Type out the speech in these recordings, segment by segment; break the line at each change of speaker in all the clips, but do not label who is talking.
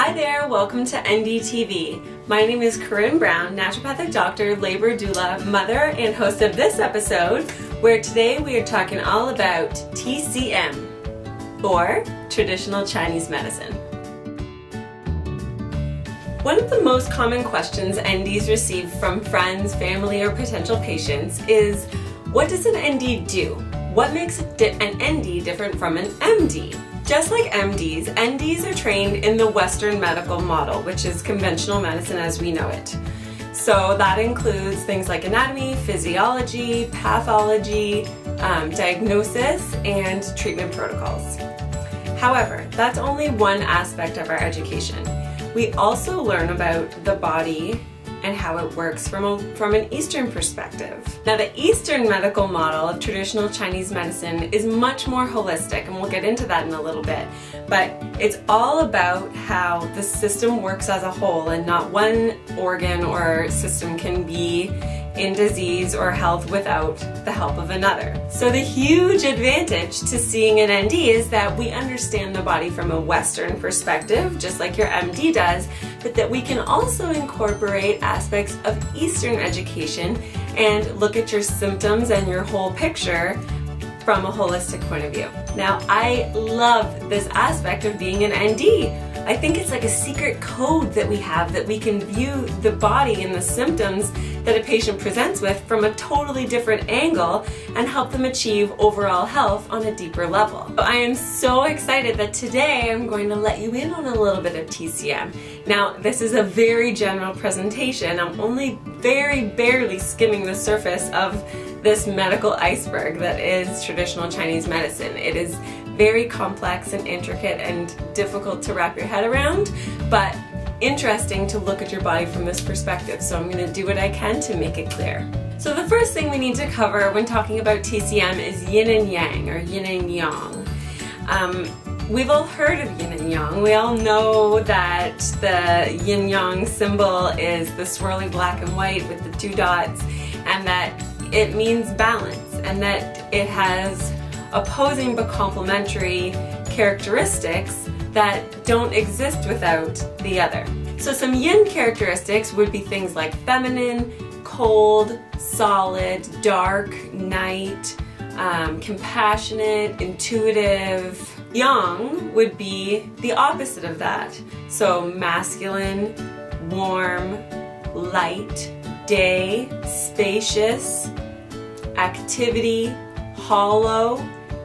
Hi there, welcome to NDTV. My name is Corinne Brown, naturopathic doctor, labor doula, mother, and host of this episode, where today we are talking all about TCM, or traditional Chinese medicine. One of the most common questions NDs receive from friends, family, or potential patients is, what does an ND do? What makes an ND different from an MD? Just like MDs, NDs are trained in the Western medical model, which is conventional medicine as we know it. So that includes things like anatomy, physiology, pathology, diagnosis, and treatment protocols. However, that's only one aspect of our education. We also learn about the body and how it works from an Eastern perspective. Now, the Eastern medical model of traditional Chinese medicine is much more holistic, and we'll get into that in a little bit, but it's all about how the system works as a whole, and not one organ or system can be in disease or health without the help of another. So the huge advantage to seeing an ND is that we understand the body from a Western perspective, just like your MD does, but that we can also incorporate aspects of Eastern education and look at your symptoms and your whole picture from a holistic point of view. Now, I love this aspect of being an ND. I think it's like a secret code that we have, that we can view the body and the symptoms that a patient presents with from a totally different angle and help them achieve overall health on a deeper level. So I am so excited that today I'm going to let you in on a little bit of TCM. Now, this is a very general presentation. I'm only very barely skimming the surface of this medical iceberg that is traditional Chinese medicine. It is very complex and intricate and difficult to wrap your head around, but interesting to look at your body from this perspective. So I'm going to do what I can to make it clear. So the first thing we need to cover when talking about TCM is yin and yang, or yin and yang. We've all heard of yin and yang. We all know that the yin-yang symbol is the swirly black and white with the two dots, and that it means balance, and that it has opposing but complementary characteristics that don't exist without the other. So some yin characteristics would be things like feminine, cold, solid, dark, night, compassionate, intuitive. Yang would be the opposite of that. So masculine, warm, light, day, spacious, activity, hollow,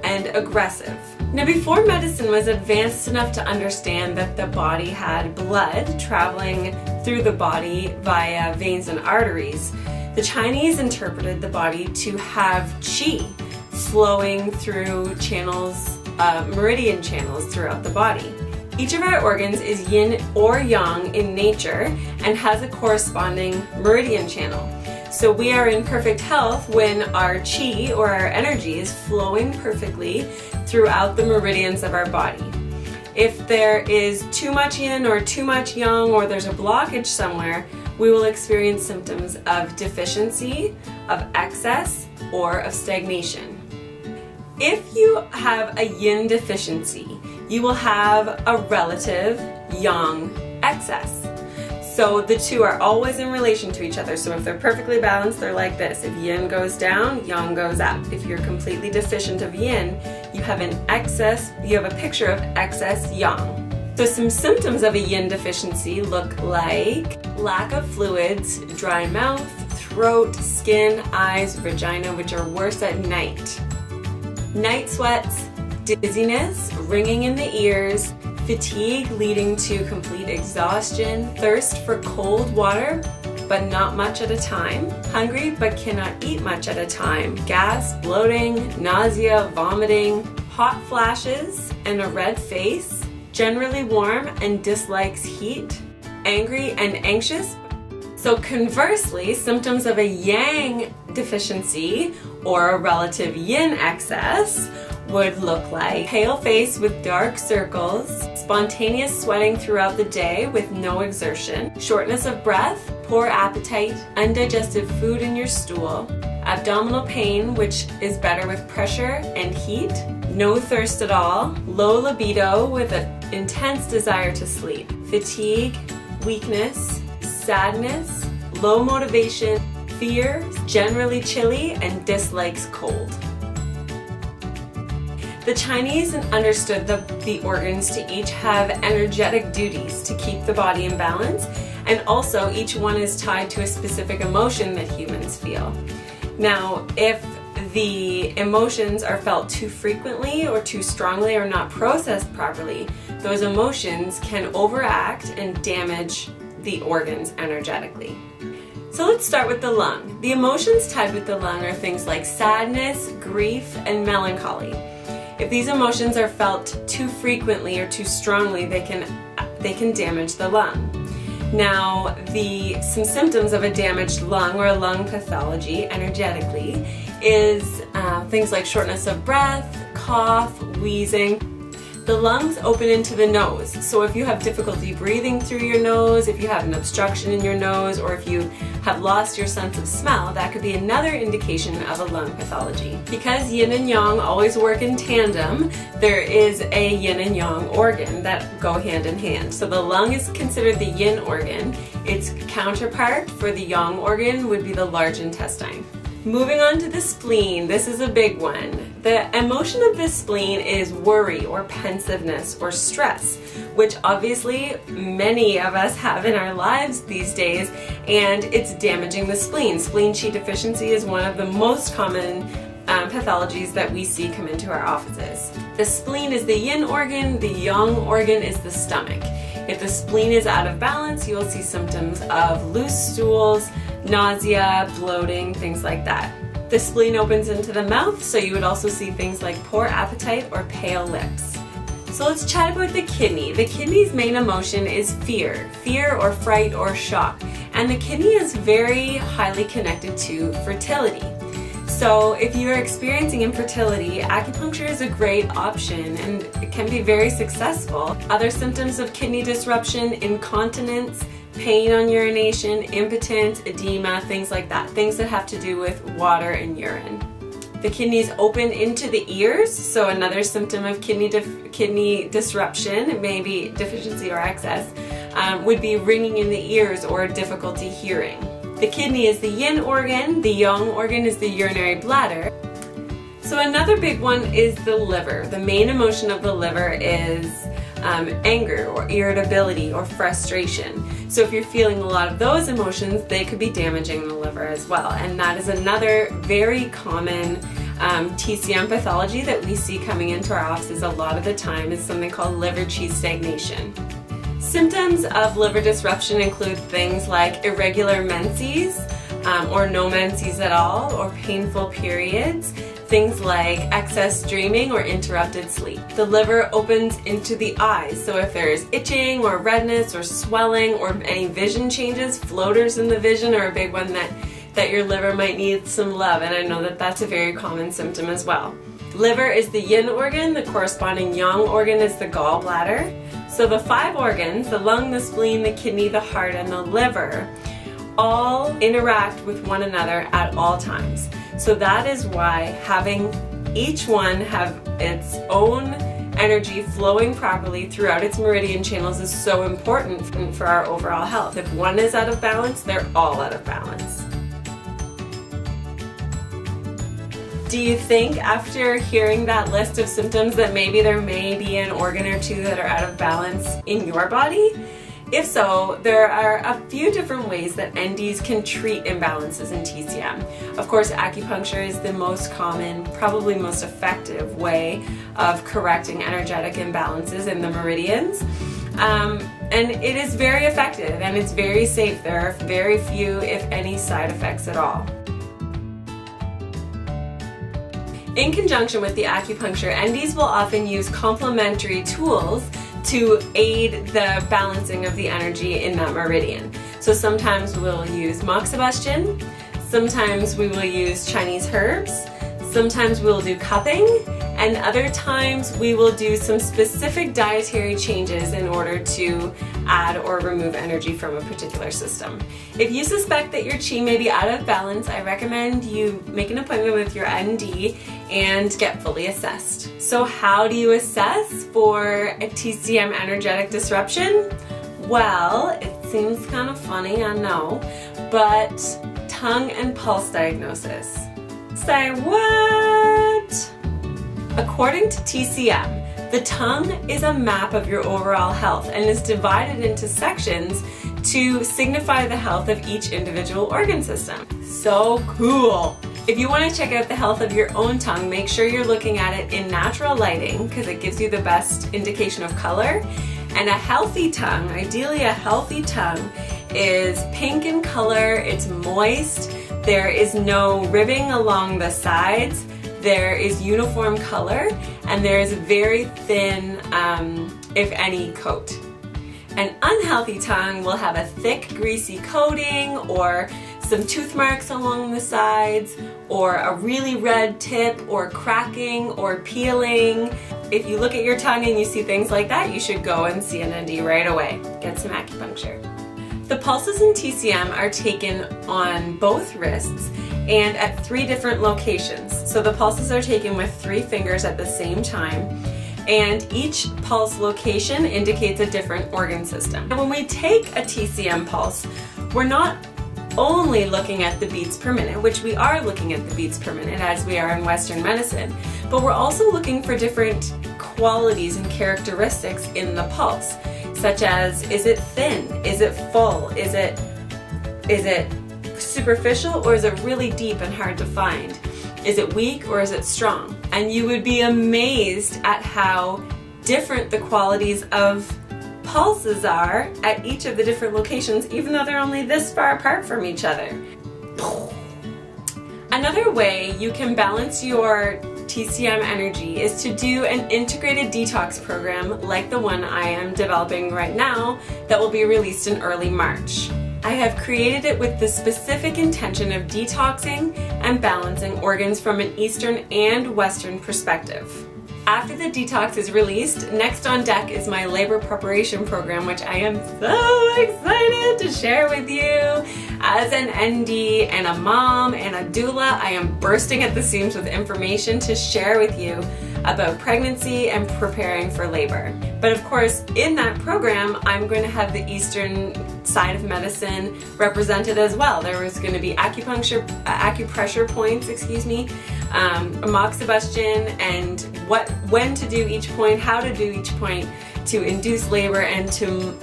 and aggressive. Now, before medicine was advanced enough to understand that the body had blood traveling through the body via veins and arteries, the Chinese interpreted the body to have qi flowing through channels, meridian channels throughout the body. Each of our organs is yin or yang in nature and has a corresponding meridian channel. So we are in perfect health when our qi, or our energy, is flowing perfectly throughout the meridians of our body. If there is too much yin or too much yang, or there's a blockage somewhere, we will experience symptoms of deficiency, of excess, or of stagnation. If you have a yin deficiency, you will have a relative yang excess. So the two are always in relation to each other. So if they're perfectly balanced, they're like this. If yin goes down, yang goes up. If you're completely deficient of yin, you have a picture of excess yang. So some symptoms of a yin deficiency look like lack of fluids, dry mouth, throat, skin, eyes, vagina, which are worse at night. Night sweats, dizziness, ringing in the ears, fatigue leading to complete exhaustion, thirst for cold water but not much at a time, hungry but cannot eat much at a time, gas, bloating, nausea, vomiting, hot flashes and a red face, generally warm and dislikes heat, angry and anxious. So conversely, symptoms of a yang deficiency or a relative yin excess would look like pale face with dark circles, spontaneous sweating throughout the day with no exertion, shortness of breath, poor appetite, undigested food in your stool, abdominal pain, which is better with pressure and heat, no thirst at all, low libido with a intense desire to sleep, fatigue, weakness, sadness, low motivation, fear, generally chilly, and dislikes cold. The Chinese understood the organs to each have energetic duties to keep the body in balance, and also each one is tied to a specific emotion that humans feel. Now, if the emotions are felt too frequently or too strongly or not processed properly, those emotions can overact and damage the organs energetically. So let's start with the lung. The emotions tied with the lung are things like sadness, grief, and melancholy. If these emotions are felt too frequently or too strongly, they can damage the lung. Now, some symptoms of a damaged lung or a lung pathology energetically is things like shortness of breath, cough, wheezing. The lungs open into the nose, so if you have difficulty breathing through your nose, if you have an obstruction in your nose, or if you have lost your sense of smell, that could be another indication of a lung pathology. Because yin and yang always work in tandem, there is a yin and yang organ that go hand in hand. So the lung is considered the yin organ. Its counterpart for the yang organ would be the large intestine. Moving on to the spleen, this is a big one. The emotion of the spleen is worry or pensiveness or stress, which obviously many of us have in our lives these days, and it's damaging the spleen. Spleen qi deficiency is one of the most common pathologies that we see come into our offices. The spleen is the yin organ, the yang organ is the stomach. If the spleen is out of balance, you will see symptoms of loose stools, nausea, bloating, things like that. The spleen opens into the mouth, so you would also see things like poor appetite or pale lips. So let's chat about the kidney. The kidney's main emotion is fear or fright or shock. And the kidney is very highly connected to fertility. So if you're experiencing infertility, acupuncture is a great option and it can be very successful. Other symptoms of kidney disruption: incontinence, pain on urination, impotence, edema, things like that. Things that have to do with water and urine. The kidneys open into the ears, so another symptom of kidney disruption, maybe deficiency or excess, would be ringing in the ears or difficulty hearing. The kidney is the yin organ, the yang organ is the urinary bladder. So another big one is the liver. The main emotion of the liver is anger or irritability or frustration. So if you're feeling a lot of those emotions, they could be damaging the liver as well. And that is another very common TCM pathology that we see coming into our offices a lot of the time, is something called liver qi stagnation. Symptoms of liver disruption include things like irregular menses, or no menses at all, or painful periods, things like excess dreaming or interrupted sleep. The liver opens into the eyes, so if there's itching or redness or swelling or any vision changes, floaters in the vision are a big one that your liver might need some love, and I know that that's a very common symptom as well. Liver is the yin organ, the corresponding yang organ is the gallbladder. So the 5 organs, the lung, the spleen, the kidney, the heart, and the liver, all interact with one another at all times. So that is why having each one have its own energy flowing properly throughout its meridian channels is so important for our overall health. If one is out of balance, they're all out of balance. Do you think after hearing that list of symptoms that maybe there may be an organ or two that are out of balance in your body? If so, there are a few different ways that NDs can treat imbalances in TCM. Of course, acupuncture is the most common, probably most effective way of correcting energetic imbalances in the meridians. And it is very effective and it's very safe. There are very few, if any, side effects at all. In conjunction with the acupuncture, NDs will often use complementary tools to aid the balancing of the energy in that meridian. So sometimes we'll use moxibustion, sometimes we will use Chinese herbs, sometimes we'll do cupping, and other times we will do some specific dietary changes in order to add or remove energy from a particular system. If you suspect that your Qi may be out of balance, I recommend you make an appointment with your ND and get fully assessed. So how do you assess for a TCM energetic disruption? Well, it seems kind of funny, I know, but tongue and pulse diagnosis. Say what? According to TCM, the tongue is a map of your overall health and is divided into sections to signify the health of each individual organ system. So cool! If you want to check out the health of your own tongue, make sure you're looking at it in natural lighting because it gives you the best indication of color. And a healthy tongue, ideally a healthy tongue, is pink in color, it's moist, there is no ribbing along the sides, there is uniform color, and there is very thin, if any, coat. An unhealthy tongue will have a thick, greasy coating, or some tooth marks along the sides, or a really red tip, or cracking, or peeling. If you look at your tongue and you see things like that, you should go and see an ND right away. Get some acupuncture. The pulses in TCM are taken on both wrists and at 3 different locations. So the pulses are taken with 3 fingers at the same time, and each pulse location indicates a different organ system. And when we take a TCM pulse, we're not only looking at the beats per minute, which we are looking at the beats per minute as we are in Western medicine, but we're also looking for different qualities and characteristics in the pulse, such as, is it thin? Is it full? Is it superficial, or is it really deep and hard to find? Is it weak or is it strong? And you would be amazed at how different the qualities of pulses are at each of the different locations, even though they're only this far apart from each other. Another way you can balance your TCM energy is to do an integrated detox program like the one I am developing right now that will be released in early March. I have created it with the specific intention of detoxing and balancing organs from an Eastern and Western perspective. After the detox is released, next on deck is my labor preparation program, which I am so excited to share with you. As an ND and a mom and a doula, I am bursting at the seams with information to share with you about pregnancy and preparing for labor. But of course, in that program, I'm going to have the Eastern side of medicine represented as well. There was going to be acupressure points, amoxibustion, and when to do each point, how to do each point to induce labor and to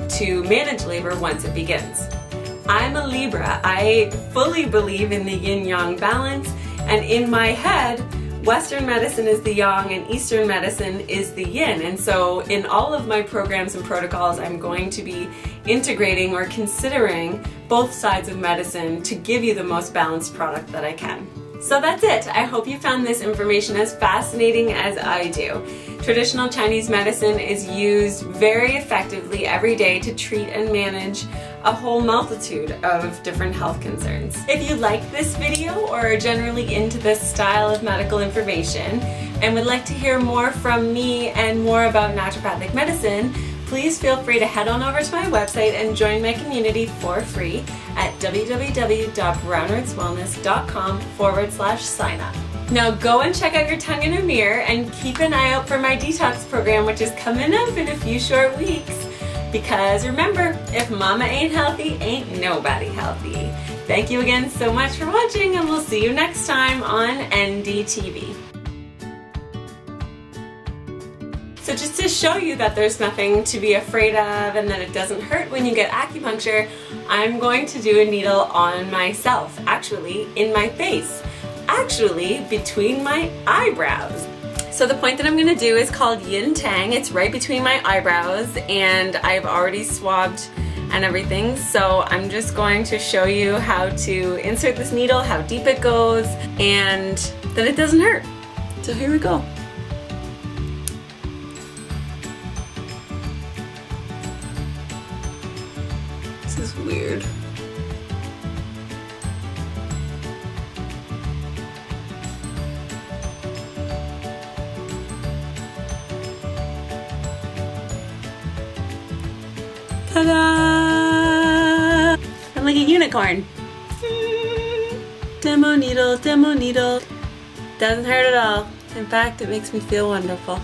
manage labor once it begins. I'm a Libra. I fully believe in the yin-yang balance, and in my head, Western medicine is the yang and Eastern medicine is the yin. And so in all of my programs and protocols, I'm going to be integrating or considering both sides of medicine to give you the most balanced product that I can. So that's it. I hope you found this information as fascinating as I do. Traditional Chinese medicine is used very effectively every day to treat and manage a whole multitude of different health concerns. If you like this video or are generally into this style of medical information and would like to hear more from me and more about naturopathic medicine, please feel free to head on over to my website and join my community for free at www.brownrootswellness.com/sign up. Now go and check out your tongue in a mirror and keep an eye out for my detox program, which is coming up in a few short weeks. Because remember, if mama ain't healthy, ain't nobody healthy. Thank you again so much for watching, and we'll see you next time on NDTV. So just to show you that there's nothing to be afraid of and that it doesn't hurt when you get acupuncture, I'm going to do a needle on myself, actually in my face, actually between my eyebrows. So the point that I'm going to do is called Yin Tang. It's right between my eyebrows, and I've already swabbed and everything. So I'm just going to show you how to insert this needle, how deep it goes, and that it doesn't hurt. So here we go. This is weird. Ta-da! I'm like a unicorn. Demo needle, demo needle. Doesn't hurt at all. In fact, it makes me feel wonderful.